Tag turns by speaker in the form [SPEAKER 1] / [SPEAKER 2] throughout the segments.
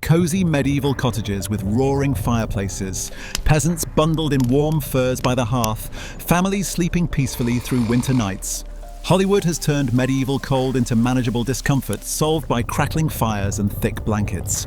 [SPEAKER 1] Cozy medieval cottages with roaring fireplaces, peasants bundled in warm furs by the hearth, families sleeping peacefully through winter nights. Hollywood has turned medieval cold into manageable discomfort solved by crackling fires and thick blankets.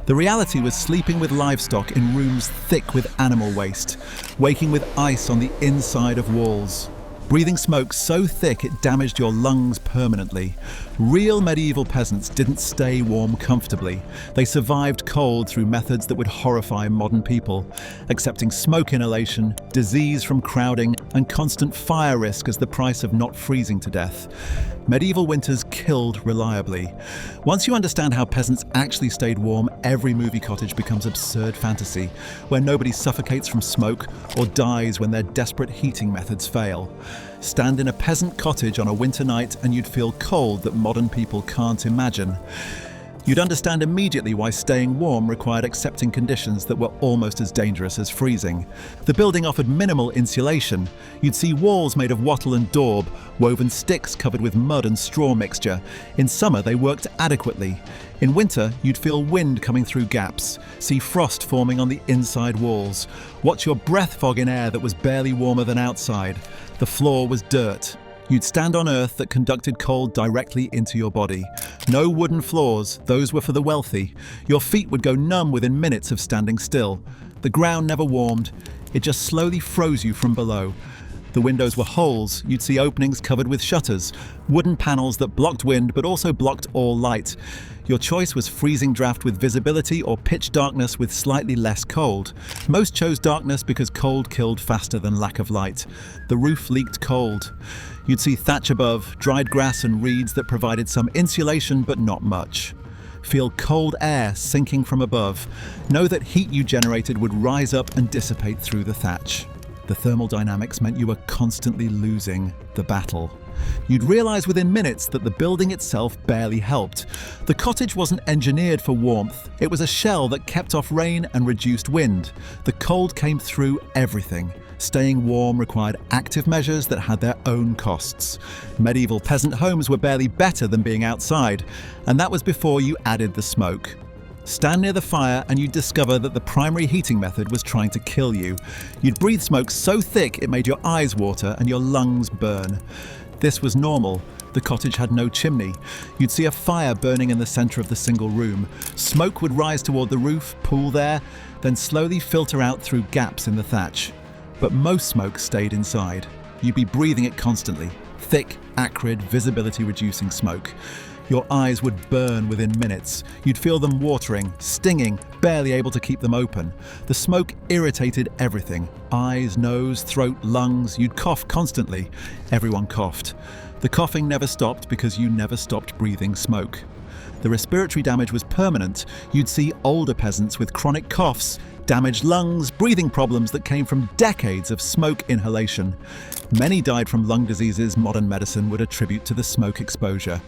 [SPEAKER 1] The reality was sleeping with livestock in rooms thick with animal waste, waking with ice on the inside of walls, breathing smoke so thick it damaged your lungs permanently. Real medieval peasants didn't stay warm comfortably. They survived cold through methods that would horrify modern people, accepting smoke inhalation, disease from crowding, and constant fire risk as the price of not freezing to death. Medieval winters killed reliably. Once you understand how peasants actually stayed warm, every movie cottage becomes absurd fantasy, where nobody suffocates from smoke or dies when their desperate heating methods fail. Stand in a peasant cottage on a winter night and you'd feel cold that modern people can't imagine. You'd understand immediately why staying warm required accepting conditions that were almost as dangerous as freezing. The building offered minimal insulation. You'd see walls made of wattle and daub, woven sticks covered with mud and straw mixture. In summer, they worked adequately. In winter, you'd feel wind coming through gaps, see frost forming on the inside walls, watch your breath fog in air that was barely warmer than outside. The floor was dirt. You'd stand on earth that conducted cold directly into your body. No wooden floors, those were for the wealthy. Your feet would go numb within minutes of standing still. The ground never warmed, it just slowly froze you from below. The windows were holes, you'd see openings covered with shutters, wooden panels that blocked wind but also blocked all light. Your choice was freezing draft with visibility or pitch darkness with slightly less cold. Most chose darkness because cold killed faster than lack of light. The roof leaked cold. You'd see thatch above, dried grass and reeds that provided some insulation but not much. Feel cold air sinking from above. Know that heat you generated would rise up and dissipate through the thatch. The thermal dynamics meant you were constantly losing the battle. You'd realize within minutes that the building itself barely helped. The cottage wasn't engineered for warmth. It was a shell that kept off rain and reduced wind. The cold came through everything. Staying warm required active measures that had their own costs. Medieval peasant homes were barely better than being outside, and that was before you added the smoke. Stand near the fire and you'd discover that the primary heating method was trying to kill you. You'd breathe smoke so thick it made your eyes water and your lungs burn. This was normal. The cottage had no chimney. You'd see a fire burning in the center of the single room. Smoke would rise toward the roof, pool there, then slowly filter out through gaps in the thatch. But most smoke stayed inside. You'd be breathing it constantly. Thick, acrid, visibility-reducing smoke. Your eyes would burn within minutes. You'd feel them watering, stinging, barely able to keep them open. The smoke irritated everything. Eyes, nose, throat, lungs. You'd cough constantly. Everyone coughed. The coughing never stopped because you never stopped breathing smoke. The respiratory damage was permanent. You'd see older peasants with chronic coughs, damaged lungs, breathing problems that came from decades of smoke inhalation. Many died from lung diseases modern medicine would attribute to the smoke exposure.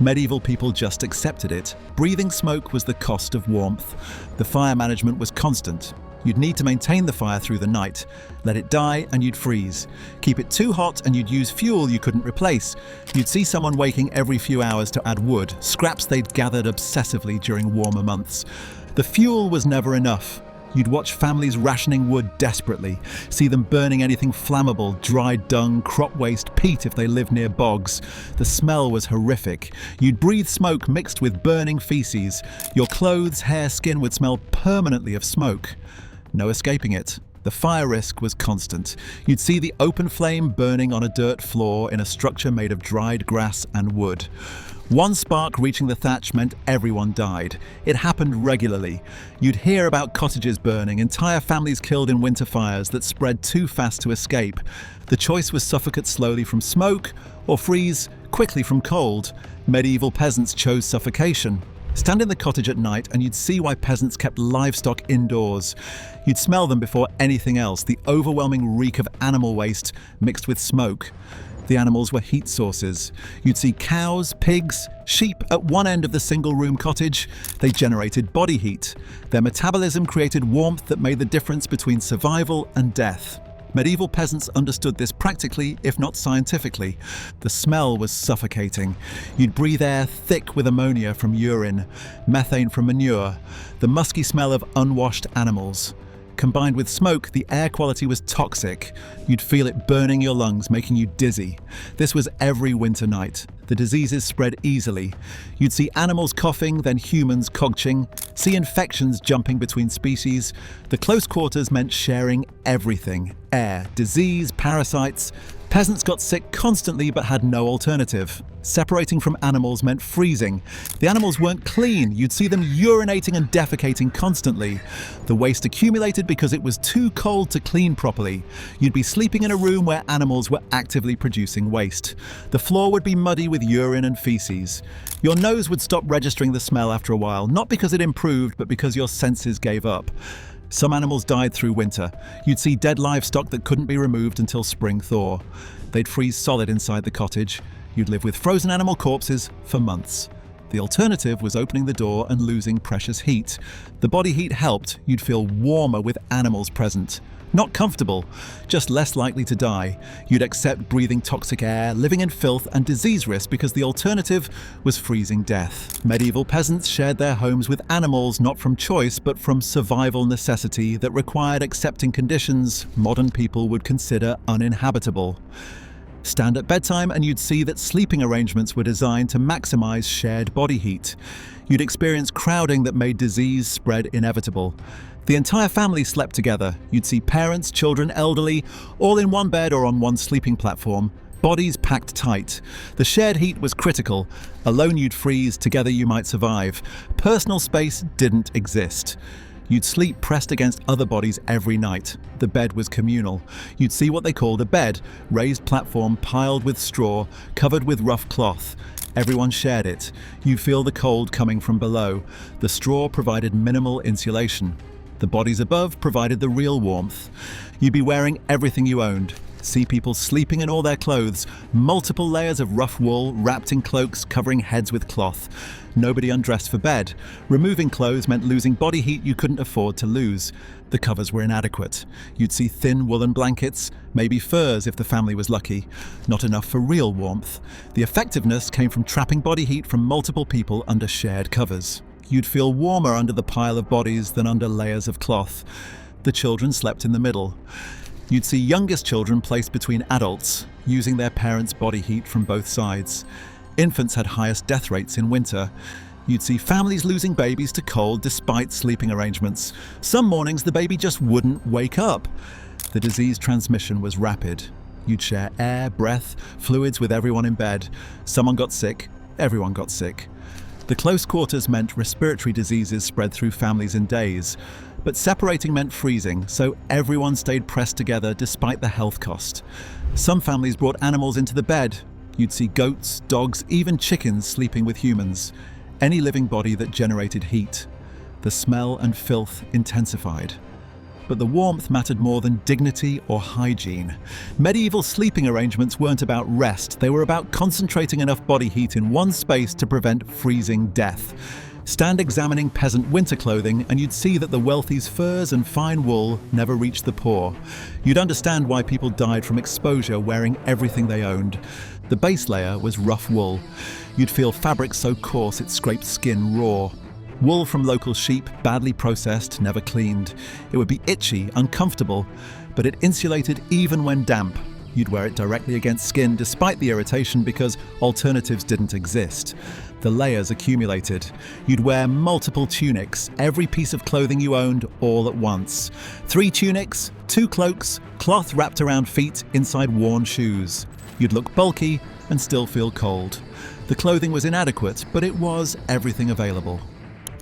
[SPEAKER 1] Medieval people just accepted it. Breathing smoke was the cost of warmth. The fire management was constant. You'd need to maintain the fire through the night. Let it die and you'd freeze. Keep it too hot and you'd use fuel you couldn't replace. You'd see someone waking every few hours to add wood, scraps they'd gathered obsessively during warmer months. The fuel was never enough. You'd watch families rationing wood desperately, see them burning anything flammable, dried dung, crop waste, peat if they lived near bogs. The smell was horrific. You'd breathe smoke mixed with burning feces. Your clothes, hair, skin would smell permanently of smoke. No escaping it. The fire risk was constant. You'd see the open flame burning on a dirt floor in a structure made of dried grass and wood. One spark reaching the thatch meant everyone died. It happened regularly. You'd hear about cottages burning, entire families killed in winter fires that spread too fast to escape. The choice was suffocate slowly from smoke or freeze quickly from cold. Medieval peasants chose suffocation. Stand in the cottage at night and you'd see why peasants kept livestock indoors. You'd smell them before anything else, the overwhelming reek of animal waste mixed with smoke. The animals were heat sources. You'd see cows, pigs, sheep at one end of the single-room cottage. They generated body heat. Their metabolism created warmth that made the difference between survival and death. Medieval peasants understood this practically, if not scientifically. The smell was suffocating. You'd breathe air thick with ammonia from urine, methane from manure, the musky smell of unwashed animals. Combined with smoke, the air quality was toxic. You'd feel it burning your lungs, making you dizzy. This was every winter night. The diseases spread easily. You'd see animals coughing, then humans cogching, see infections jumping between species. The close quarters meant sharing everything: air, disease, parasites. Peasants got sick constantly but had no alternative. Separating from animals meant freezing. The animals weren't clean. You'd see them urinating and defecating constantly. The waste accumulated because it was too cold to clean properly. You'd be sleeping in a room where animals were actively producing waste. The floor would be muddy with urine and feces. Your nose would stop registering the smell after a while, not because it improved, but because your senses gave up. Some animals died through winter. You'd see dead livestock that couldn't be removed until spring thaw. They'd freeze solid inside the cottage. You'd live with frozen animal corpses for months. The alternative was opening the door and losing precious heat. The body heat helped. You'd feel warmer with animals present. Not comfortable, just less likely to die. You'd accept breathing toxic air, living in filth and disease risk because the alternative was freezing death. Medieval peasants shared their homes with animals not from choice but from survival necessity that required accepting conditions modern people would consider uninhabitable. Stand at bedtime and you'd see that sleeping arrangements were designed to maximize shared body heat. You'd experience crowding that made disease spread inevitable. The entire family slept together. You'd see parents, children, elderly, all in one bed or on one sleeping platform, bodies packed tight. The shared heat was critical. Alone you'd freeze, together you might survive. Personal space didn't exist. You'd sleep pressed against other bodies every night. The bed was communal. You'd see what they called a bed, raised platform piled with straw, covered with rough cloth. Everyone shared it. You feel the cold coming from below. The straw provided minimal insulation. The bodies above provided the real warmth. You'd be wearing everything you owned. See people sleeping in all their clothes, multiple layers of rough wool wrapped in cloaks covering heads with cloth. Nobody undressed for bed. Removing clothes meant losing body heat you couldn't afford to lose. The covers were inadequate. You'd see thin woolen blankets, maybe furs if the family was lucky. Not enough for real warmth. The effectiveness came from trapping body heat from multiple people under shared covers. You'd feel warmer under the pile of bodies than under layers of cloth. The children slept in the middle. You'd see youngest children placed between adults, using their parents' body heat from both sides. Infants had highest death rates in winter. You'd see families losing babies to cold despite sleeping arrangements. Some mornings the baby just wouldn't wake up. The disease transmission was rapid. You'd share air, breath, fluids with everyone in bed. Someone got sick, everyone got sick. The close quarters meant respiratory diseases spread through families in days. But separating meant freezing, so everyone stayed pressed together despite the health cost. Some families brought animals into the bed. You'd see goats, dogs, even chickens sleeping with humans. Any living body that generated heat. The smell and filth intensified. But the warmth mattered more than dignity or hygiene. Medieval sleeping arrangements weren't about rest, they were about concentrating enough body heat in one space to prevent freezing death. Stand examining peasant winter clothing and you'd see that the wealthy's furs and fine wool never reached the poor. You'd understand why people died from exposure wearing everything they owned. The base layer was rough wool. You'd feel fabric so coarse it scraped skin raw. Wool from local sheep, badly processed, never cleaned. It would be itchy, uncomfortable, but it insulated even when damp. You'd wear it directly against skin despite the irritation because alternatives didn't exist. The layers accumulated. You'd wear multiple tunics, every piece of clothing you owned all at once. 3 tunics, 2 cloaks, cloth wrapped around feet inside worn shoes. You'd look bulky and still feel cold. The clothing was inadequate, but it was everything available.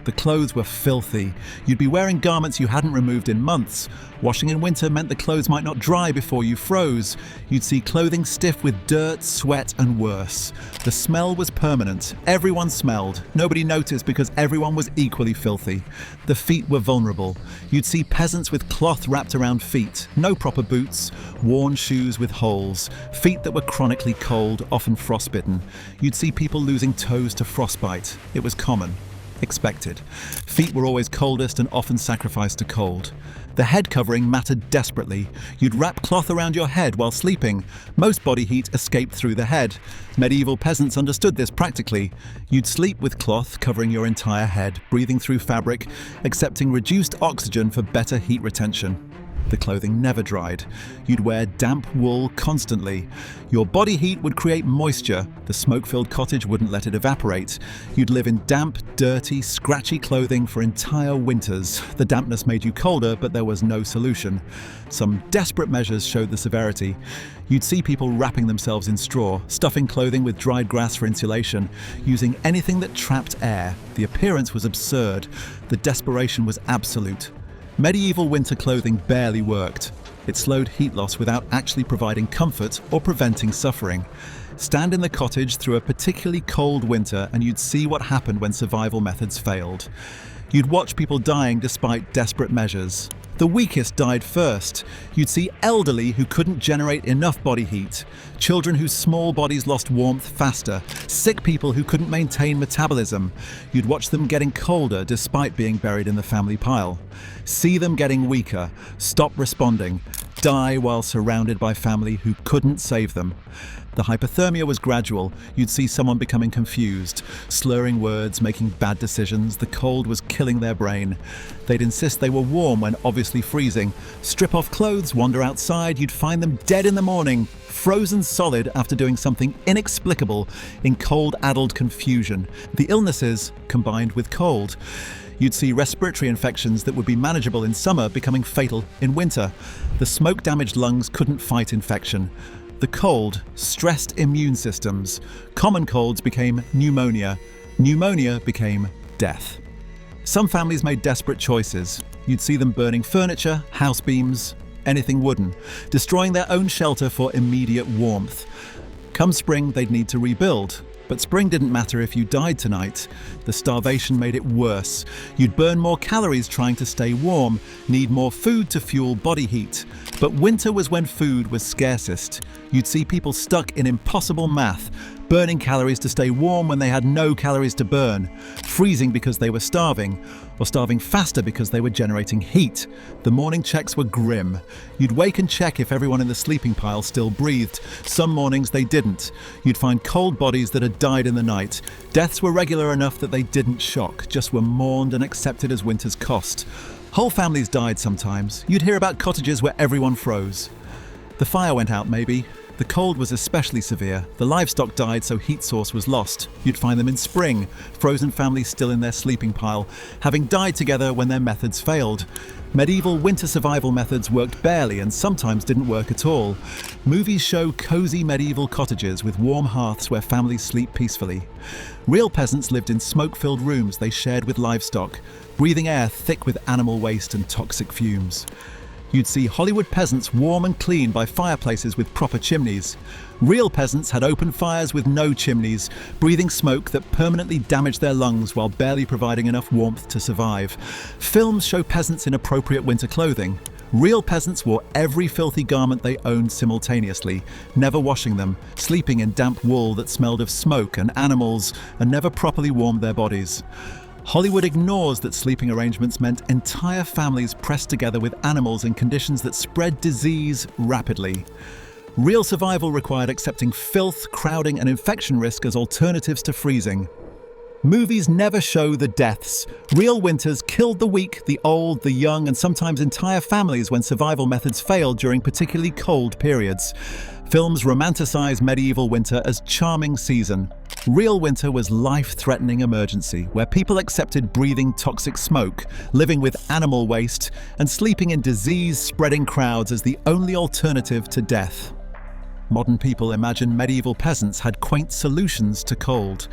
[SPEAKER 1] The clothes were filthy. You'd be wearing garments you hadn't removed in months. Washing in winter meant the clothes might not dry before you froze. You'd see clothing stiff with dirt, sweat, and worse. The smell was permanent. Everyone smelled. Nobody noticed because everyone was equally filthy. The feet were vulnerable. You'd see peasants with cloth wrapped around feet, no proper boots, worn shoes with holes, feet that were chronically cold, often frostbitten. You'd see people losing toes to frostbite. It was common. Expected. Feet were always coldest and often sacrificed to cold. The head covering mattered desperately. You'd wrap cloth around your head while sleeping. Most body heat escaped through the head. Medieval peasants understood this practically. You'd sleep with cloth covering your entire head, breathing through fabric, accepting reduced oxygen for better heat retention. The clothing never dried. You'd wear damp wool constantly. Your body heat would create moisture. The smoke-filled cottage wouldn't let it evaporate. You'd live in damp, dirty, scratchy clothing for entire winters. The dampness made you colder, but there was no solution. Some desperate measures showed the severity. You'd see people wrapping themselves in straw, stuffing clothing with dried grass for insulation, using anything that trapped air. The appearance was absurd. The desperation was absolute. Medieval winter clothing barely worked. It slowed heat loss without actually providing comfort or preventing suffering. Stand in the cottage through a particularly cold winter and you'd see what happened when survival methods failed. You'd watch people dying despite desperate measures. The weakest died first. You'd see elderly who couldn't generate enough body heat, children whose small bodies lost warmth faster, sick people who couldn't maintain metabolism. You'd watch them getting colder despite being buried in the family pile. See them getting weaker, stop responding, die while surrounded by family who couldn't save them. The hypothermia was gradual. You'd see someone becoming confused, slurring words, making bad decisions. The cold was killing their brain. They'd insist they were warm when obviously freezing. Strip off clothes, wander outside. You'd find them dead in the morning, frozen solid after doing something inexplicable in cold-addled confusion. The illnesses combined with cold. You'd see respiratory infections that would be manageable in summer becoming fatal in winter. The smoke-damaged lungs couldn't fight infection. The cold stressed immune systems. Common colds became pneumonia. Pneumonia became death. Some families made desperate choices. You'd see them burning furniture, house beams, anything wooden, destroying their own shelter for immediate warmth. Come spring, they'd need to rebuild. But spring didn't matter if you died tonight. The starvation made it worse. You'd burn more calories trying to stay warm, need more food to fuel body heat. But winter was when food was scarcest. You'd see people stuck in impossible math, burning calories to stay warm when they had no calories to burn, freezing because they were starving, or starving faster because they were generating heat. The morning checks were grim. You'd wake and check if everyone in the sleeping pile still breathed. Some mornings they didn't. You'd find cold bodies that had died in the night. Deaths were regular enough that they didn't shock, just were mourned and accepted as winter's cost. Whole families died sometimes. You'd hear about cottages where everyone froze. The fire went out maybe. The cold was especially severe. The livestock died, so heat source was lost. You'd find them in spring, frozen families still in their sleeping pile, having died together when their methods failed. Medieval winter survival methods worked barely and sometimes didn't work at all. Movies show cozy medieval cottages with warm hearths where families sleep peacefully. Real peasants lived in smoke-filled rooms they shared with livestock, breathing air thick with animal waste and toxic fumes. You'd see Hollywood peasants warm and clean by fireplaces with proper chimneys. Real peasants had open fires with no chimneys, breathing smoke that permanently damaged their lungs while barely providing enough warmth to survive. Films show peasants in appropriate winter clothing. Real peasants wore every filthy garment they owned simultaneously, never washing them, sleeping in damp wool that smelled of smoke and animals, and never properly warmed their bodies. Hollywood ignores that sleeping arrangements meant entire families pressed together with animals in conditions that spread disease rapidly. Real survival required accepting filth, crowding, and infection risk as alternatives to freezing. Movies never show the deaths. Real winters killed the weak, the old, the young, and sometimes entire families when survival methods failed during particularly cold periods. Films romanticize medieval winter as charming season. Real winter was life-threatening emergency, where people accepted breathing toxic smoke, living with animal waste, and sleeping in disease-spreading crowds as the only alternative to death. Modern people imagine medieval peasants had quaint solutions to cold.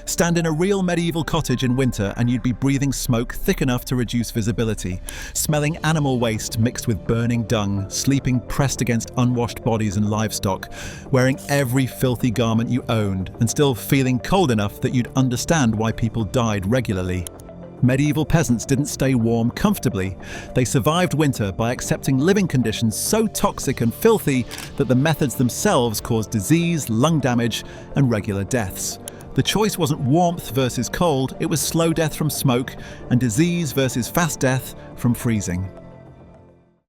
[SPEAKER 1] Stand in a real medieval cottage in winter and you'd be breathing smoke thick enough to reduce visibility, smelling animal waste mixed with burning dung, sleeping pressed against unwashed bodies and livestock, wearing every filthy garment you owned, and still feeling cold enough that you'd understand why people died regularly. Medieval peasants didn't stay warm comfortably. They survived winter by accepting living conditions so toxic and filthy that the methods themselves caused disease, lung damage, and regular deaths. The choice wasn't warmth versus cold, it was slow death from smoke and disease versus fast death from freezing.